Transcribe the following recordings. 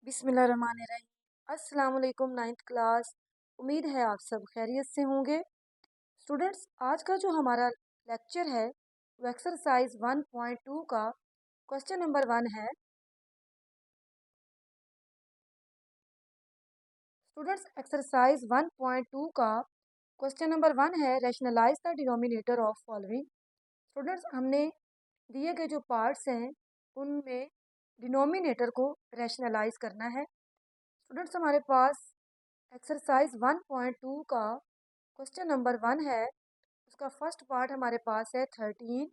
बिस्मिल्लाहिर्रहमानिर्रहीम। अस्सलाम वालेकुम नाइन्थ क्लास। उम्मीद है आप सब खैरियत से होंगे। स्टूडेंट्स, आज का जो हमारा लेक्चर है वो एक्सरसाइज 1.2 का क्वेश्चन नंबर 1 है। स्टूडेंट्स, एक्सरसाइज 1.2 का क्वेश्चन नंबर 1 है, rationalise the denominator of following. Students, हमने दिए गए जो पार्ट्स हैं उनमें डिनोमिनेटर को रैशनलाइज करना है। स्टूडेंट्स, हमारे पास एक्सरसाइज 1.2 का क्वेश्चन नंबर 1 है। उसका फर्स्ट पार्ट हमारे पास है 13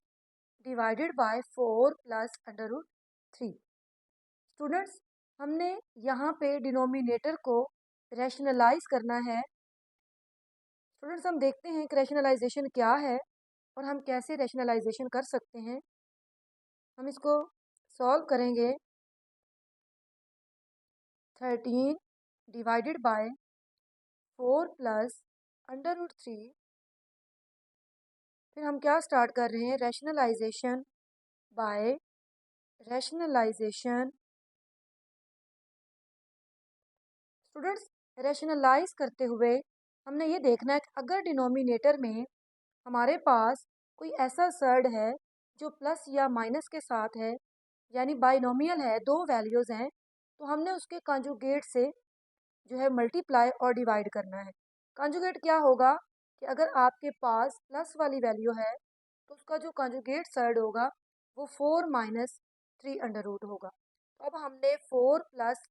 divided by 4 plus under root 3। Students, हमने यहाँ पे डिनोमिनेटर को रैशनलाइज करना है। स्टूडेंट्स, हम देखते हैं कि रैशनलाइजेशन क्या है और हम कैसे रैशनलाइजेशन कर सकते हैं। हम इसको सॉल्व करेंगे। 13 divided by 4 plus under root 3। फिर हम क्या स्टार्ट कर रहे हैं, rationalisation by rationalisation. Students, rationalise करते हुए हमने ये देखना है कि अगर डिनोमिनेटर में हमारे पास कोई ऐसा सर्ड है जो प्लस या माइनस के साथ है, यानी बाइनोमियल है, दो वैल्यूज़ हैं, तो हमने उसके कॉन्जुगेट से जो है मल्टीप्लाई और डिवाइड करना है। कॉन्जुगेट क्या होगा कि अगर आपके पास प्लस वाली वैल्यू है तो उसका जो कॉन्जुगेट सर्ड होगा वो 4 माइनस 3 अंडर रूट होगा। तो अब हमने 4 प्लस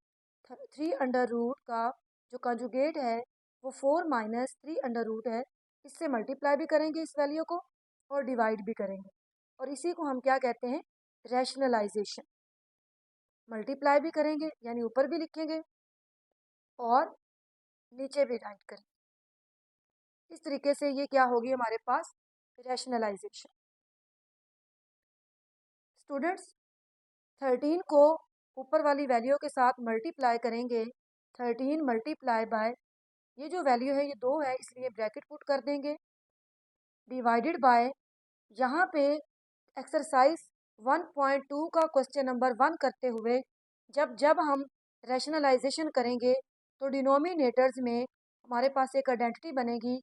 3 अंडर रूट का जो कॉन्जुगेट है वो 4 माइनस 3 अंडर रूट है। इससे मल्टीप्लाई भी करेंगे इस वैल्यू को और डिवाइड भी करेंगे, और इसी को हम क्या कहते हैं, रैशनलाइजेशन। मल्टीप्लाई भी करेंगे यानी ऊपर भी लिखेंगे और नीचे भी राइट करेंगे। इस तरीके से ये क्या होगी हमारे पास, रैशनलाइजेशन। स्टूडेंट्स, 13 को ऊपर वाली वैल्यू के साथ मल्टीप्लाई करेंगे। 13 मल्टीप्लाई बाय, ये जो वैल्यू है ये 2 है इसलिए ब्रैकेट पुट कर देंगे, डिवाइडेड बाय, यहाँ पे एक्सरसाइज 1.2 का क्वेश्चन नंबर 1 करते हुए जब जब हम रैशनलाइजेशन करेंगे तो डिनोमिनेटर्स में हमारे पास एक आइडेंटिटी बनेगी,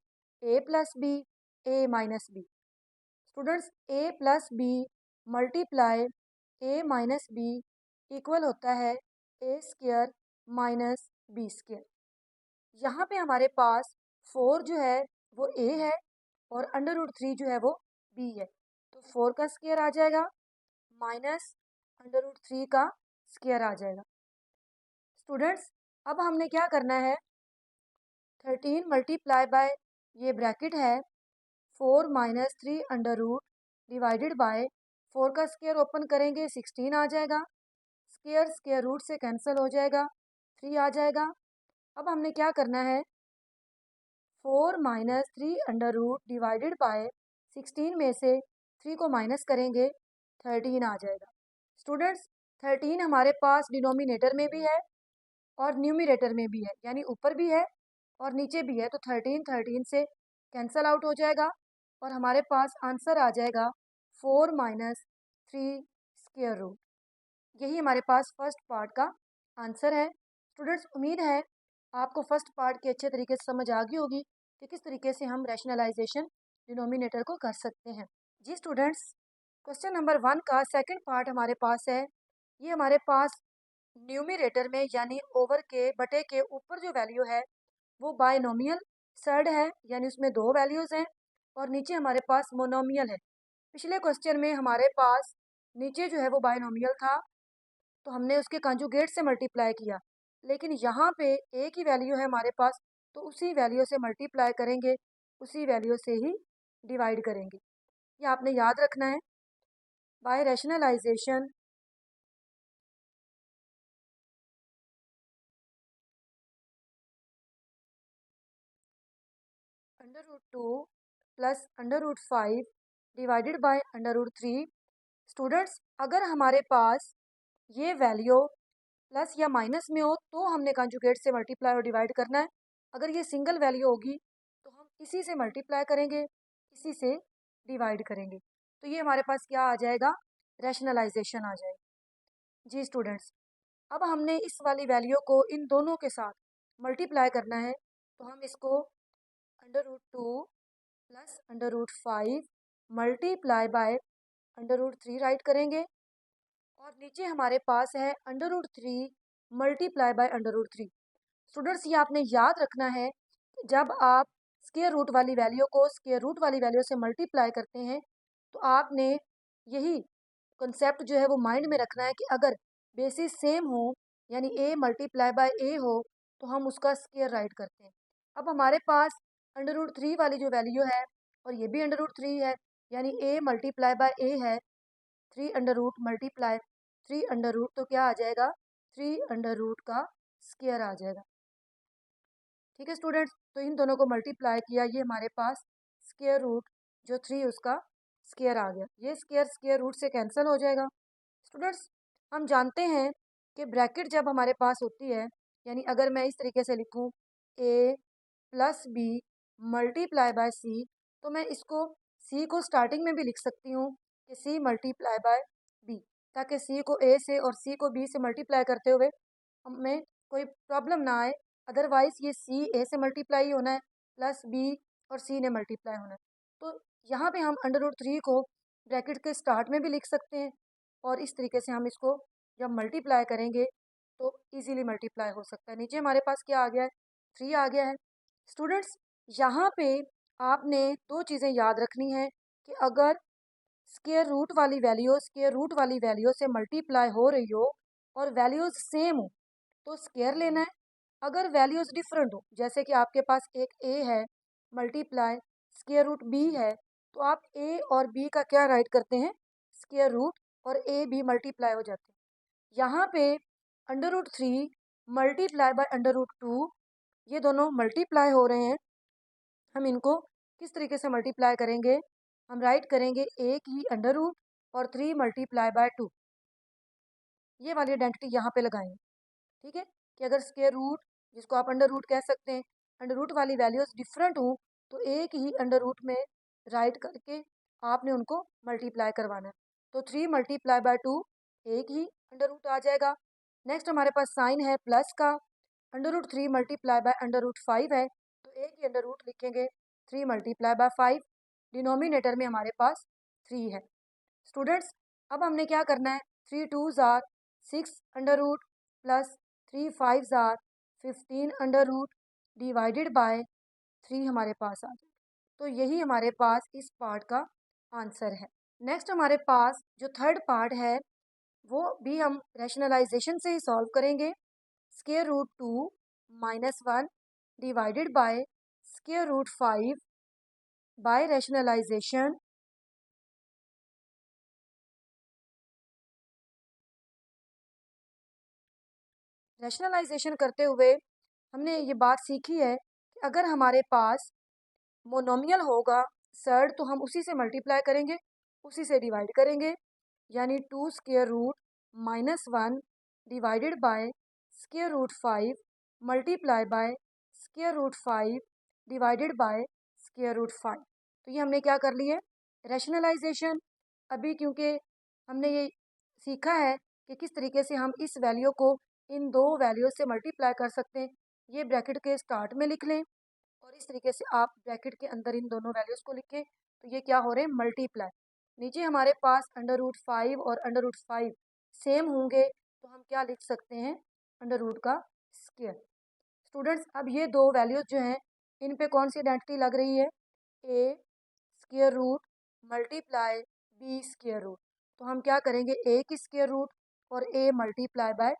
a plus b, a minus b. Students, a plus b multiply a minus b equal होता है a square minus b square. यहाँ पे हमारे पास 4 जो है वो a है और अंडर रूट 3 जो है वो b है, तो 4 का स्क्वायर आ जाएगा माइनस अंडर रूट 3 का स्क्वायर आ जाएगा। स्टूडेंट्स, अब हमने क्या करना है, 13 मल्टीप्लाई बाय, ये ब्रैकेट है, 4 minus 3 under root divided by 4 का स्क्वायर ओपन करेंगे 16 आ जाएगा, स्क्वायर स्क्वायर रूट से कैंसिल हो जाएगा, 3 आ जाएगा। अब हमने क्या करना है, 4 minus 3 under root divided by 16 में से 3 को माइनस करेंगे, 13 आ जाएगा। स्टूडेंट्स, 13 हमारे पास डिनोमिनेटर में भी है और न्यूमिनेटर में भी है, यानी ऊपर भी है और नीचे भी है, तो 13 13 से कैंसिल आउट हो जाएगा और हमारे पास आंसर आ जाएगा 4 माइनस 3 स्क्वायर रूट। यही हमारे पास फर्स्ट पार्ट का आंसर है। स्टूडेंट्स, उम्मीद है आपको फर्स्ट पार्ट की अच्छे तरीके से समझ आ गई होगी कि किस तरीके से हम रैशनलाइजेशन डिनोमिनेटर को कर सकते हैं। जी स्टूडेंट्स, क्वेश्चन नंबर 1 का सेकंड पार्ट हमारे पास है। ये हमारे पास न्यूमिनेटर में यानी ओवर के बटे के ऊपर जो वैल्यू है वो बायनोमियल सर्ड है, यानी उसमें 2 वैल्यूज़ हैं, और नीचे हमारे पास मोनोमियल है। पिछले क्वेश्चन में हमारे पास नीचे जो है वो बायनोमियल था तो हमने उसके कॉन्जुगेट से मल्टीप्लाई किया, लेकिन यहाँ पे एक ही वैल्यू है हमारे पास तो उसी वैल्यू से मल्टीप्लाई करेंगे, उसी वैल्यू से ही डिवाइड करेंगे। ये आपने याद रखना है। By rationalisation under root 2 plus under root 5 divided by under root 3। Students, अगर हमारे पास ये वैल्यू प्लस या माइनस में हो तो हमने कॉन्जुगेट से मल्टीप्लाई और डिवाइड करना है। अगर ये सिंगल वैल्यू होगी तो हम इसी से मल्टीप्लाई करेंगे, इसी से डिवाइड करेंगे, तो ये हमारे पास क्या आ जाएगा, रैशनलाइजेशन आ जाएगा। जी स्टूडेंट्स, अब हमने इस वाली वैल्यू को इन दोनों के साथ मल्टीप्लाई करना है, तो हम इसको √2 प्लस √5 मल्टीप्लाई बाय √3 राइट करेंगे, और नीचे हमारे पास है √3 मल्टीप्लाई बाय √3। स्टूडेंट्स, ये आपने याद रखना है कि जब आप स्क्वायर रूट वाली वैल्यू को स्क्वायर रूट वाली वैल्यू से मल्टीप्लाई करते हैं, तो आपने यही कॉन्सेप्ट जो है वो माइंड में रखना है कि अगर बेसिस सेम हो, यानी a मल्टीप्लाई बाय a हो, तो हम उसका स्क्वायर राइट करते हैं। अब हमारे पास √3 वाली जो वैल्यू है और ये भी √3 है, यानी a मल्टीप्लाई बाय a है, 3 under root multiply 3 under root, तो क्या आ जाएगा, 3 अंडर रूट का स्क्वायर आ जाएगा। ठीक है स्टूडेंट्स, तो इन दोनों को मल्टीप्लाई किया, ये हमारे पास स्क्वायर रूट जो 3 उसका स्क्वायर आ गया। ये स्क्वायर स्क्वायर रूट से कैंसिल हो जाएगा। स्टूडेंट्स, हम जानते हैं कि ब्रैकेट जब हमारे पास होती है, यानी अगर मैं इस तरीके से लिखूं a plus b multiply by c, तो मैं इसको c को स्टार्टिंग में भी लिख सकती हूँ कि c मल्टीप्लाई बाय b, ताकि c को a से और c को b से मल्टीप्लाई करते हुए हमें कोई प्रॉब्लम ना आए। अदरवाइज ये c a से मल्टीप्लाई होना है प्लस b और c ने मल्टीप्लाई होना है। तो यहाँ पे हम √3 को ब्रैकेट के स्टार्ट में भी लिख सकते हैं, और इस तरीके से हम इसको जब मल्टीप्लाई करेंगे तो इजीली मल्टीप्लाई हो सकता है। नीचे हमारे पास क्या आ गया है, 3 आ गया है। स्टूडेंट्स, यहाँ पे आपने दो चीज़ें याद रखनी है कि अगर स्क्वायर रूट वाली वैल्यू से मल्टीप्लाई हो रही हो और वैल्यूज सेम हो तो स्क्वायर लेना है। अगर वैल्यूज डिफरेंट हो, जैसे कि आपके पास एक a है मल्टीप्लाई स्क्वायर रूट b है, तो आप a और b का क्या राइट करते हैं, स्क्वायर रूट, और a b मल्टीप्लाई हो जाते हैं। यहाँ पे √3 मल्टीप्लाई बाय √2, ये दोनों मल्टीप्लाई हो रहे हैं। हम इनको किस तरीके से मल्टीप्लाई करेंगे, हम राइट करेंगे a की अंडर रूट और 3 मल्टीप्लाई बाय 2, ये वाली आइडेंटिटी यहाँ पे लगाएंगे। ठीक है, कि अगर स्क्वायर रूट, जिसको आप अंडर रूट कह सकते हैं, अंडर रूट वाली वैल्यूज डिफरेंट हो, तो एक ही अंडर रूट में राइट करके आपने उनको मल्टीप्लाई करवाना है। तो 3 मल्टीप्लाई बाय 2 एक ही अंडर रूट आ जाएगा। नेक्स्ट हमारे पास साइन है प्लस का, √3 मल्टीप्लाई बाय √5 है, तो एक ही अंडर रूट लिखेंगे, 3 मल्टीप्लाई बाय 5, डिनोमिनेटर में हमारे पास 3 है। स्टूडेंट्स, अब हमने क्या करना है, 3 2s are 6 under root plus 3 5s are 15 under root divided by 3 हमारे पास आ जाए। तो यही हमारे पास इस पार्ट का आंसर है। नेक्स्ट हमारे पास जो थर्ड पार्ट है वो भी हम रैशनलाइजेशन से ही सॉल्व करेंगे। Square root 2 -1 divided by square root 5 by rationalisation करते हुए हमने ये बात सीखी है कि अगर हमारे पास मोनोमियल होगा सर्ड, तो हम उसी से मल्टीप्लाई करेंगे, उसी से डिवाइड करेंगे, यानी 2 square root -1 divided by square root 5 multiply by square root 5 divided by square root 5। तो ये हमने क्या कर ली है, रैशनलाइजेशन। अभी क्योंकि हमने ये सीखा है कि किस तरीके से हम इस वैल्यू को इन दो वैल्यू से मल्टीप्लाई कर सकते हैं, ये ब्रैकेट के स्टार्ट में लिख लें, और इस तरीके से आप ब्रैकेट के अंदर इन दोनों वैल्यूज़ को लिखें, तो ये क्या हो रहे हैं, मल्टीप्लाई। नीचे हमारे पास √5 और √5 सेम होंगे, तो हम क्या लिख सकते हैं, अंडर रूट का स्क्वायर। स्टूडेंट्स, अब ये दो वैल्यूज जो हैं, इन पे कौन सी आइडेंटिटी लग रही है, a square root multiply b square root. तो हम क्या करेंगे, a की स्क्वायर रूट और a मल्टीप्लाई बाय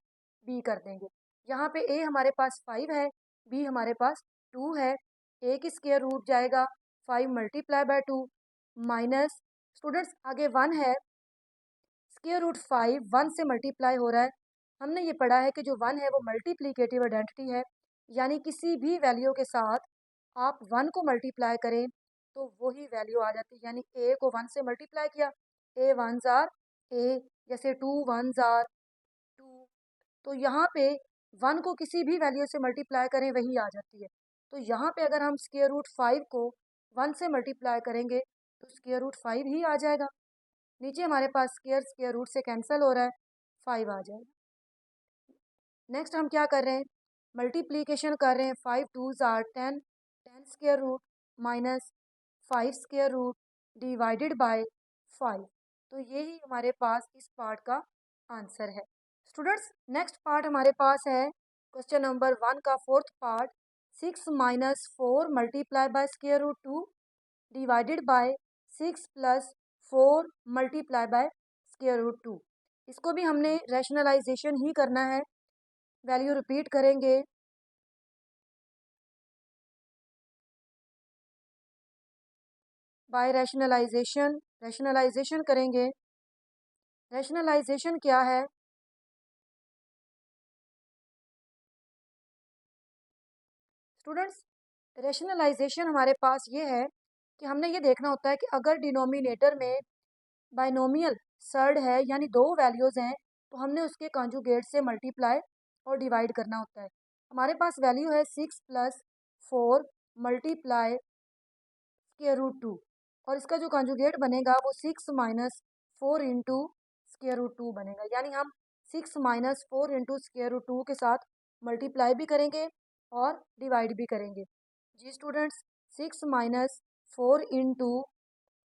b कर देंगे। यहाँ पे a हमारे पास 5 है, b हमारे पास 2 है, a की स्क्वायर रूट जाएगा 5 मल्टीप्लाई बाय 2 माइनस, स्टूडेंट्स आगे 1 है, स्क्वायर रूट 5 1 से मल्टीप्लाई हो रहा है। हमने ये पढ़ा है कि जो 1 है वो मल्टीप्लीकेटिव आइडेंटिटी है, यानी किसी भी वैल्यू के साथ आप 1 को मल्टीप्लाई करें तो वही वैल्यू आ जाती है। यानी a को 1 से मल्टीप्लाई किया, a 1s आर a, जैसे 2 1s आर 2, तो यहाँ पे 1 को किसी भी वैल्यू से मल्टीप्लाई करें वही आ जाती है। तो यहाँ पे अगर हम स्क्वायर रूट 5 को 1 से मल्टीप्लाई करेंगे तो स्क्वायर रूट 5 ही आ जाएगा। नीचे हमारे पास स्क्वायर स्क्वायर रूट से कैंसिल हो रहा है, 5 आ जाएगा। नेक्स्ट हम क्या कर रहे हैं, मल्टीप्लीकेशन कर रहे हैं। 5 2s are 10, 10 square root minus 5 square root divided by 5। तो यही हमारे पास इस पार्ट का आंसर है। स्टूडेंट्स नेक्स्ट पार्ट हमारे पास है क्वेश्चन नंबर 1 का fourth part, 6 minus 4 multiply by square root 2 divided by 6 plus 4 multiply by square root 2। इसको भी हमने रैशनलाइजेशन ही करना है, वैल्यू रिपीट करेंगे। बाय रैशनलाइजेशन, रैशनलाइजेशन करेंगे। रैशनलाइजेशन क्या है, स्टूडेंट्स रैशनलाइजेशन हमारे पास ये है कि हमने ये देखना होता है कि अगर डिनोमिनेटर में बाइनोमियल सर्ड है यानी दो वैल्यूज हैं, तो हमने उसके कॉन्जुगेट से मल्टीप्लाई और डिवाइड करना होता है। हमारे पास वैल्यू है 6 प्लस 4 मल्टीप्लाई स्क्वायर रूट 2, और इसका जो कॉन्जुगेट बनेगा वो 6 माइनस 4 इंटू स्क्वायर रूट 2 बनेगा। यानी हम 6 माइनस 4 इंटू स्क्वायर रूट 2 के साथ मल्टीप्लाई भी करेंगे और डिवाइड भी करेंगे। जी students, 6 minus 4 into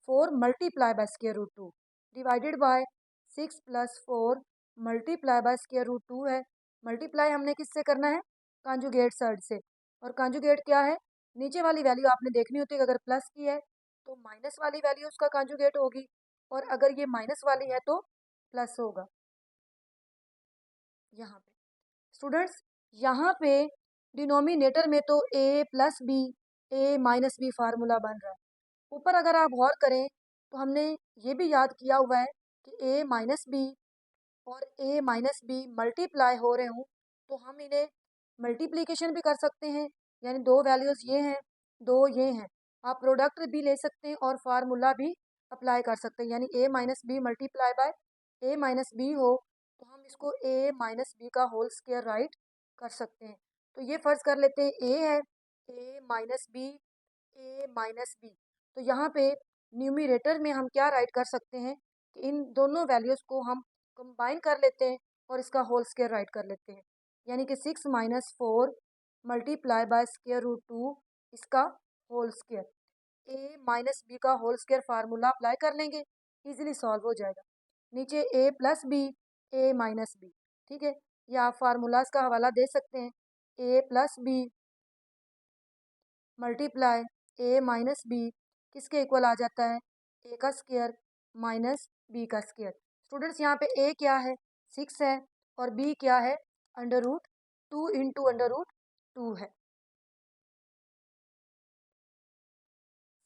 4 multiply by square root 2 divided by 6 plus 4 multiply by square root 2 है। मल्टीप्लाई हमने किससे करना है, कॉन्जुगेट सर्ड से। और कॉन्जुगेट क्या है, नीचे वाली वैल्यू आपने देखनी होती है कि अगर प्लस की है तो माइनस वाली वैल्यू उसका कॉन्जुगेट होगी, और अगर ये माइनस वाली है तो प्लस होगा। यहाँ पे स्टूडेंट्स, यहाँ पे डिनोमिनेटर में तो ए plus b, a minus B formula बन रहा है। ऊपर अगर आप गौर करें तो हमने ये भी याद किया हुआ है कि ए माइनस बी और ए माइनस बी मल्टीप्लाई हो रहे हों तो हम इन्हें मल्टीप्लिकेशन भी कर सकते हैं। यानी दो वैल्यूज़ ये हैं, दो ये हैं, आप प्रोडक्ट भी ले सकते हैं और फार्मूला भी अप्लाई कर सकते हैं। यानी a minus b multiply by a minus b हो तो हम इसको ए माइनस बी का होल स्क्वायर राइट कर सकते हैं। तो ये फ़र्ज़ कर लेते हैं ए है, a minus B, a minus b. तो यहाँ पे न्यूमिरेटर में हम क्या राइट कर सकते हैं कि इन दोनों वैल्यूज़ को हम कंबाइन कर लेते हैं और इसका होल स्क्वायर राइट कर लेते हैं। यानी कि 6 minus 4 multiply by square root 2 इसका whole square, a minus b का होल स्क्वायर फार्मूला अप्लाई कर लेंगे, इजीली सॉल्व हो जाएगा। नीचे a plus b, a minus b, ठीक है, या आप फार्मूलाज का हवाला दे सकते हैं। ए प्लस बी मल्टीप्लाई ए माइनस बी किसके इक्वल आ जाता है, ए का स्क्वायर माइनस बी का स्क्वायर। स्टूडेंट्स यहाँ पे ए क्या है, 6 है, और बी क्या है, under root 2 into under root 2 है।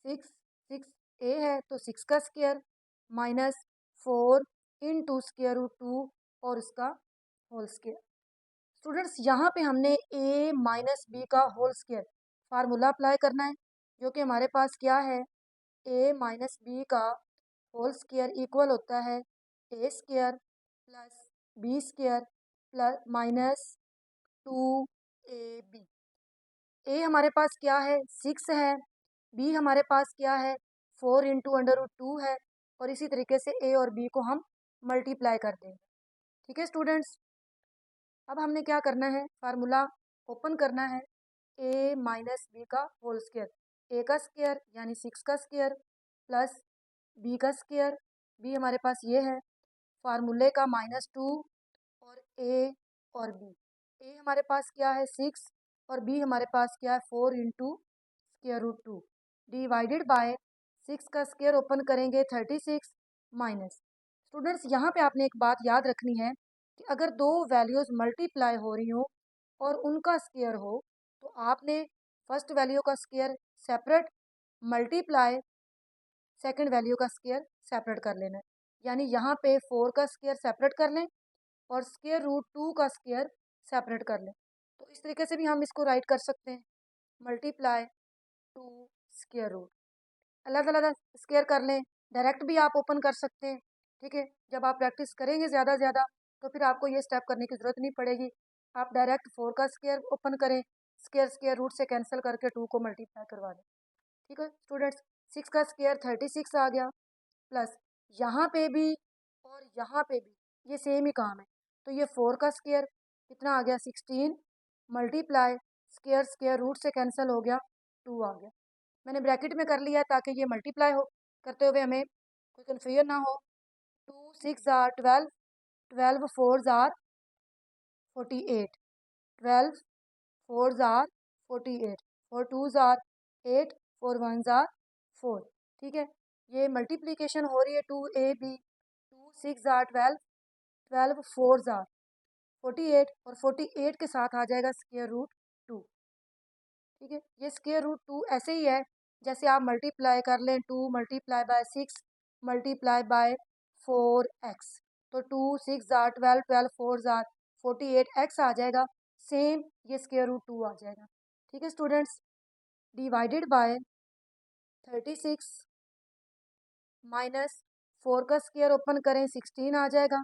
6 6 ए है तो 6 का square minus 4 into square root 2 और उसका होल स्क्वायर। स्टूडेंट्स यहाँ पे हमने ए माइनस बी का होल स्क्वायर फार्मूला अप्लाई करना है, जो कि हमारे पास क्या है, ए माइनस बी का होल स्क्वायर इक्वल होता है a square plus b square plus minus 2ab। A हमारे पास क्या है, 6 है, बी हमारे पास क्या है, 4 इंटू अंडर रूट 2 है, और इसी तरीके से ए और बी को हम मल्टीप्लाई कर देंगे। ठीक है स्टूडेंट्स, अब हमने क्या करना है, फार्मूला ओपन करना है। ए माइनस बी का होल स्क्वायर, ए का स्क्वायर यानी 6 का स्क्वायर प्लस बी का स्क्वायर, बी हमारे पास ये है, फार्मूले का -2 और ए और बी। ए हमारे पास क्या है 6 और बी हमारे पास क्या है 4 into square root 2 divided by 6 का स्क्वायर ओपन करेंगे 36 माइनस। स्टूडेंट्स यहाँ पे आपने एक बात याद रखनी है कि अगर दो वैल्यूज़ मल्टीप्लाई हो रही हो और उनका स्क्वायर हो तो आपने फर्स्ट वैल्यू का square separate, multiply second value का स्क्वायर सेपरेट कर लेना है। यानी यहाँ पे 4 का स्क्वायर सेपरेट कर लें और स्क्वायर रूट 2 का स्क्वायर सेपरेट कर लें। तो इस तरीके से भी हम इसको राइट कर सकते हैं, मल्टीप्लाई 2 स्क्वायर रूट, अलग अलग स्क्वायर कर लें, डायरेक्ट भी आप ओपन कर सकते हैं। ठीक है, जब आप प्रैक्टिस करेंगे ज़्यादा ज़्यादा तो फिर आपको ये स्टेप करने की ज़रूरत नहीं पड़ेगी। आप डायरेक्ट 4 का स्क्वायर ओपन करें, स्क्वायर स्क्वायर रूट से कैंसिल करके 2 को मल्टीप्लाई करवा दें। ठीक है स्टूडेंट्स, 6 का स्क्वायर 36 आ गया, प्लस यहाँ पे भी और यहाँ पे भी ये सेम ही काम है, तो ये 4 का स्क्वायर कितना आ गया 16 मल्टीप्लाई स्क्वायर स्क्वायर रूट से कैंसिल हो गया 2 आ गया। मैंने ब्रैकेट में कर लिया ताकि ये मल्टीप्लाई हो करते हुए हमें कोई कन्फ्यूजन ना हो। 2 6 are 12, 12 4 are 48, 12 4 are 48, 4 2 are 8, 4 1 are 4। ठीक है, ये मल्टीप्लीकेशन हो रही है 2ab, 2 6 आर 12, 12 4 आर 48 और 48 के साथ आ जाएगा स्क्वायर रूट 2। ठीक है, ये स्क्वायर रूट 2 ऐसे ही है जैसे आप मल्टीप्लाई कर लें 2 multiply bye 6 multiply by 4x, तो 2 6 आर 12, 12 4 आर 48x आ जाएगा। सेम ये स्क्वायर रूट 2 आ जाएगा। ठीक है स्टूडेंट्स, डिवाइडेड बाय 36 माइनस 4 का स्क्वायर ओपन करें 16 आ जाएगा,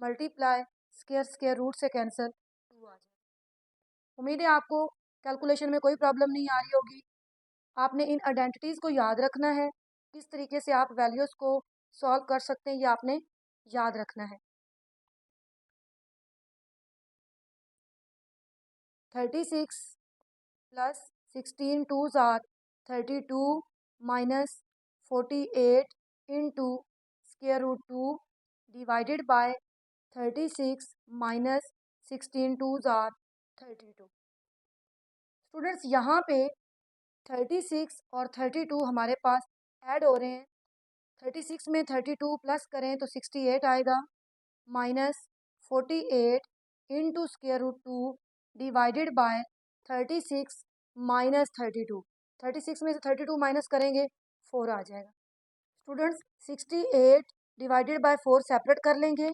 मल्टीप्लाई स्क्वायर स्क्वायर रूट से कैंसिल 2 आ जाएगा। उम्मीद है आपको कैलकुलेशन में कोई प्रॉब्लम नहीं आ रही होगी। आपने इन आइडेंटिटीज़ को याद रखना है, किस तरीके से आप वैल्यूज़ को सॉल्व कर सकते हैं ये आपने याद रखना है। 36 plus 16 2 are 32 minus 48 into square root 2 divided by 36 minus 16 2 are 32। Students यहाँ पे 36 और 32 हमारे पास ऐड हो रहे हैं। 36 में 32 प्लस करें तो 68 आएगा, minus 48 into square root 2 divided by 36 minus 32। 36 में से 32 माइनस करेंगे 4 आ जाएगा। स्टूडेंट्स 68 डिवाइडेड बाय 4 सेपरेट कर लेंगे,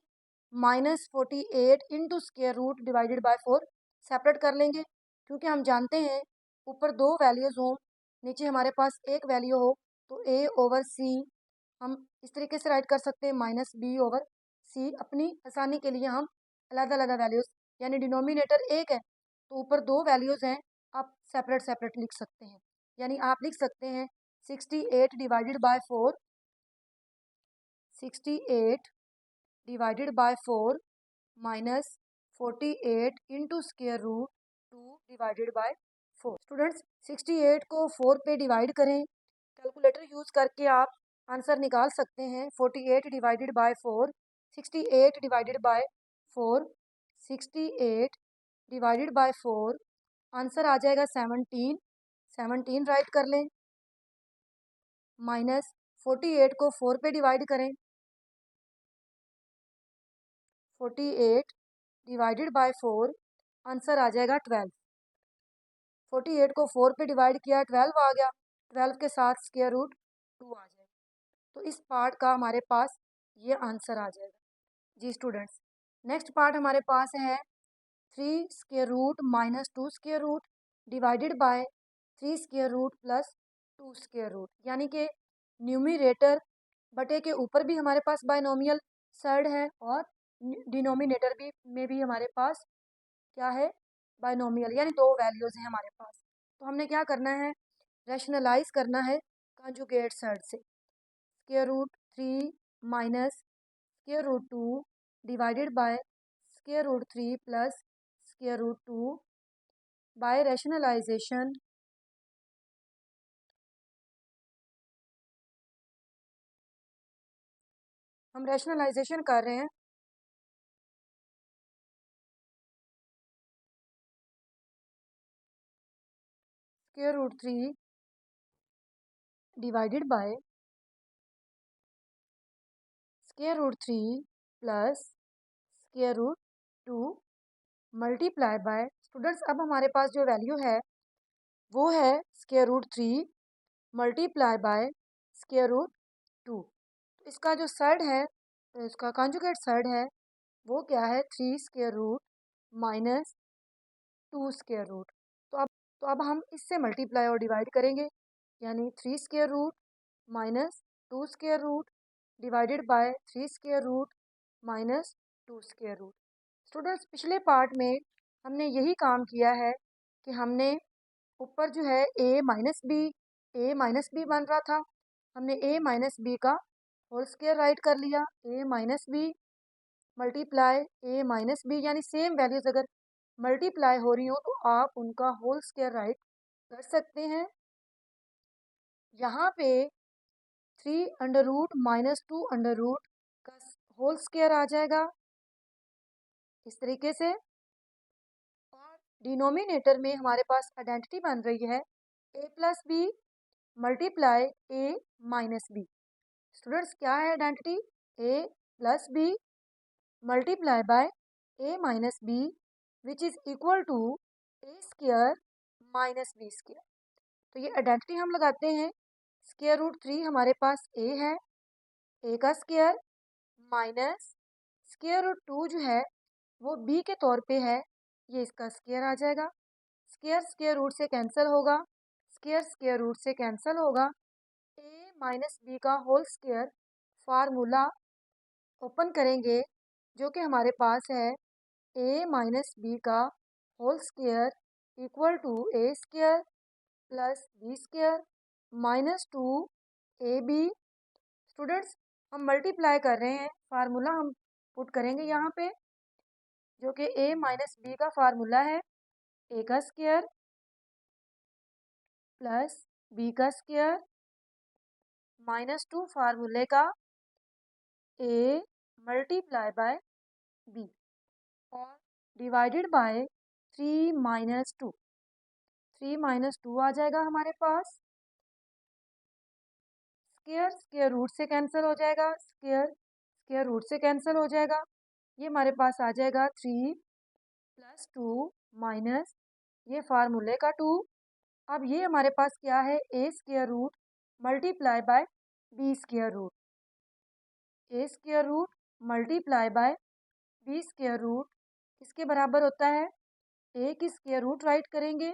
minus 48 into square root divided by 4 separate कर लेंगे, क्योंकि हम जानते हैं ऊपर दो वैल्यूज़ हों नीचे हमारे पास एक वैल्यू हो तो a ओवर c हम इस तरीके से राइट कर सकते हैं माइनस b ओवर c। अपनी आसानी के लिए हम अलग अलग वैल्यूज़, यानी डिनोमिनेटर एक है तो ऊपर दो वैल्यूज़ हैं, आप सेपरेट सेपरेट लिख सकते हैं। यानी आप लिख सकते हैं 68 divided by 4, 68 divided by 4 minus 48 into square root 2 divided by 4। Students 68 को 4 पे डिवाइड करें, कैलकुलेटर यूज़ करके आप आंसर निकाल सकते हैं। 48 divided by 4, 68 divided by 4, 68 divided by 4, answer आ जाएगा 17। 17 राइट कर लें, माइनस 48 को 4 पे डिवाइड करें, 48 डिवाइडेड बाय 4, आंसर आ जाएगा 12। 48 को 4 पे डिवाइड किया 12 आ गया, 12 के साथ स्क्वायर रूट 2 आ जाएगा, तो इस पार्ट का हमारे पास ये आंसर आ जाएगा। जी स्टूडेंट्स, नेक्स्ट पार्ट हमारे पास है 3 square root minus 2 square root divided by 3 square root plus 2 square root, यानी कि न्यूमरेटर बटे के ऊपर भी हमारे पास बायनोमियल सर्ड है और डिनोमिनेटर भी में भी हमारे पास क्या है, बायनोमियल, यानी दो वैल्यूज़ हैं हमारे पास। तो हमने क्या करना है, रैशनलाइज करना है कॉन्जुगेट सर्ड से। Square root 3 minus square root 2 divided by square root 3 plus square root 2 by rationalisation हम रैशनलाइजेशन कर रहे हैं। Square root 3 divided by square root 3 plus square root 2 multiply by. Students अब हमारे पास जो वैल्यू है वो है square root 3 multiply by square root 2। इसका जो सर्ड है, तो इसका कॉन्जुगेट सर्ड है वो क्या है, 3 square root minus 2 square root. तो अब हम इससे मल्टीप्लाई और डिवाइड करेंगे, यानी 3 square root minus 2 square root divided by 3 square root minus 2 square root. Students पिछले पार्ट में हमने यही काम किया है कि हमने ऊपर जो है ए माइनस बी बन रहा था, हमने ए माइनस बी का होल स्क्वायर राइट कर लिया, ए माइनस बी मल्टीप्लाई ए माइनस बी, यानी सेम वैल्यूज़ अगर मल्टीप्लाई हो रही हो तो आप उनका होल स्क्वायर राइट कर सकते हैं। यहाँ पे 3√-2 अंडर रूट का होल स्क्वायर आ जाएगा इस तरीके से। और डिनोमिनेटर में हमारे पास आइडेंटिटी बन रही है a plus b multiply a minus b. Students क्या है identity? a plus b multiply by a minus b which is equal to a square minus b square. तो ये आइडेंटिटी हम लगाते हैं। स्क्वायर रूट 3 हमारे पास a है, a का स्क्वायर माइनस स्क्वायर रूट 2 जो है वो b के तौर पे है, ये इसका स्क्वायर आ जाएगा। स्क्वायर स्क्वायर रूट से कैंसिल होगा, स्क्वायर स्क्वायर रूट से कैंसिल होगा। a माइनस बी का होल स्क्वायर फार्मूला ओपन करेंगे जो कि हमारे पास है a माइनस बी का whole square equal to a square plus b square minus 2ab। Students हम मल्टीप्लाई कर रहे हैं, फार्मूला हम पुट करेंगे यहाँ पे जो कि a माइनस बी का फार्मूला है a का स्क्वायर प्लस b का स्क्वायर माइनस 2 फार्मूले का a मल्टीप्लाई बाय b और डिवाइडेड बाय 3 माइनस 2। 3 माइनस 2 आ जाएगा हमारे पास। स्क्वायर स्क्वायर रूट से कैंसिल हो जाएगा, स्क्वायर स्क्वायर रूट से कैंसिल हो जाएगा। ये हमारे पास आ जाएगा 3 प्लस 2 माइनस ये फार्मूले का 2। अब ये हमारे पास क्या है? a square root multiply by b square root. a square root multiply by b square root किसके बराबर होता है? a की स्क्वायर रूट राइट करेंगे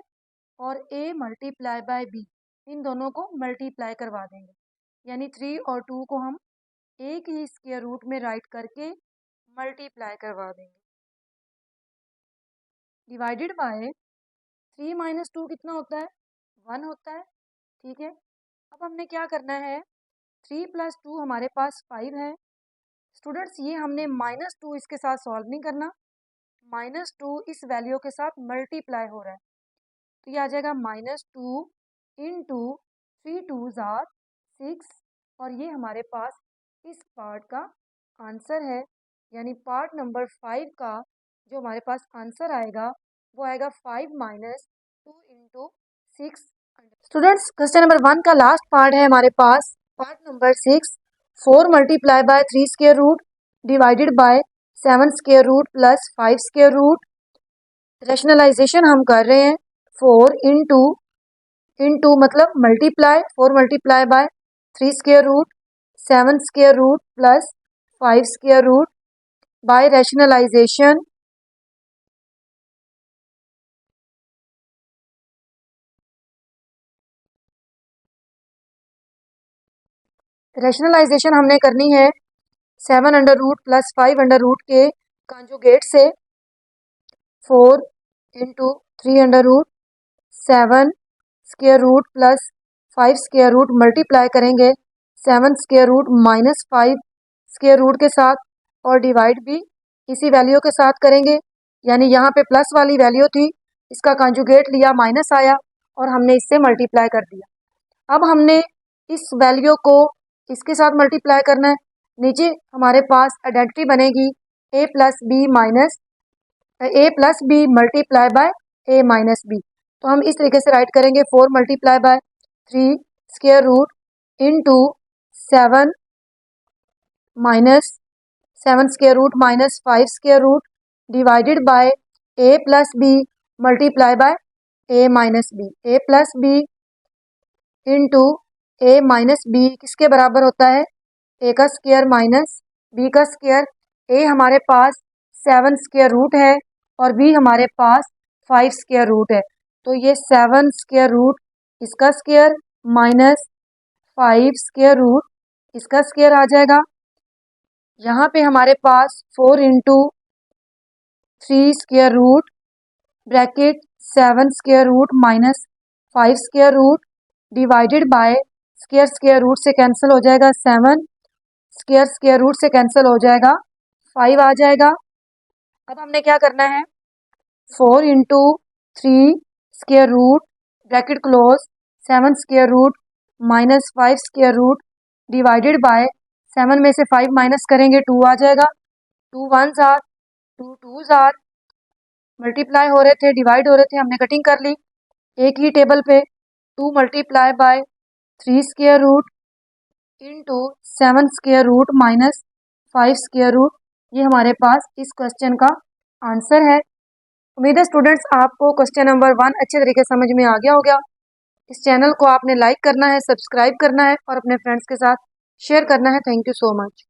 और a मल्टीप्लाई बाय b, इन दोनों को मल्टीप्लाई करवा देंगे, यानी 3 और 2 को हम एक ही स्क्वायर रूट में राइट करके मल्टीप्लाई करवा देंगे। डिवाइडेड बाय 3 माइनस 2 कितना होता है? 1 होता है। ठीक है, अब हमने क्या करना है? 3 प्लस 2 हमारे पास 5 है। स्टूडेंट्स ये हमने माइनस 2 इसके साथ सॉल्व नहीं करना, माइनस 2 इस वैल्यू के साथ मल्टीप्लाई हो रहा है, तो ये आ जाएगा माइनस 2 इंटू 3 टू जार 6 और ये हमारे पास इस पार्ट का आंसर है, यानी पार्ट नंबर 5 का जो हमारे पास आंसर आएगा वो आएगा 5 minus 2 into 6। Students question number 1 का लास्ट पार्ट है हमारे पास, part number 6। 4 multiply by 3 square root divided by 7 square root plus 5 square root. Rationalisation हम कर रहे हैं। 4 इंटू मतलब multiply, 4 multiply by 3 square root 7 square root plus 5 square root by rationalisation. Rationalisation हमने करनी है 7 under root plus 5 under root के conjugate से। 4 into 3 under root 7 square root plus 5 square root multiply करेंगे 7 square root minus 5 square root के साथ और divide भी इसी वैल्यू के साथ करेंगे, यानी यहाँ पे प्लस वाली वैल्यू थी, इसका कॉन्जुगेट लिया माइनस आया और हमने इससे मल्टीप्लाई कर दिया। अब हमने इस वैल्यू को इसके साथ मल्टीप्लाई करना है। नीचे हमारे पास आइडेंटिटी बनेगी a plus b minus a plus b multiply by a minus b. तो हम इस तरीके से राइट करेंगे 4 multiply by 3 square root into 7 minus 7 square root minus 5 square root divided by a plus b multiply by a minus b. a plus b into a minus b किसके बराबर होता है? a का स्क्वायर माइनस b का square. a हमारे पास 7 square root है और b हमारे पास 5 स्क्वायर रूट है, तो ये 7 स्क्वायर रूट इसका स्क्वायर माइनस 5 स्क्वायर रूट इसका स्क्वायर आ जाएगा। यहाँ पे हमारे पास 4 into 3 square root bracket 7 square root minus 5 square root divided by square square root से कैंसिल हो जाएगा 7, स्क्वायर स्क्वायर रूट से कैंसिल हो जाएगा 5 आ जाएगा। अब हमने क्या करना है? 4 into 3 square root bracket close 7 square root minus 5 square root divided by 7 में से 5 माइनस करेंगे 2 आ जाएगा। 2 1 जार 2 2 जार मल्टीप्लाई हो रहे थे, डिवाइड हो रहे थे, हमने कटिंग कर ली एक ही टेबल पे। 2 multiply by 3 square root into 7 square root minus 5 square root, ये हमारे पास इस क्वेश्चन का आंसर है। उम्मीद है स्टूडेंट्स आपको क्वेश्चन नंबर 1 अच्छे तरीके समझ में आ गया होगा। इस चैनल को आपने लाइक करना है, सब्सक्राइब करना है और अपने फ्रेंड्स के साथ शेयर करना है। Thank you so much.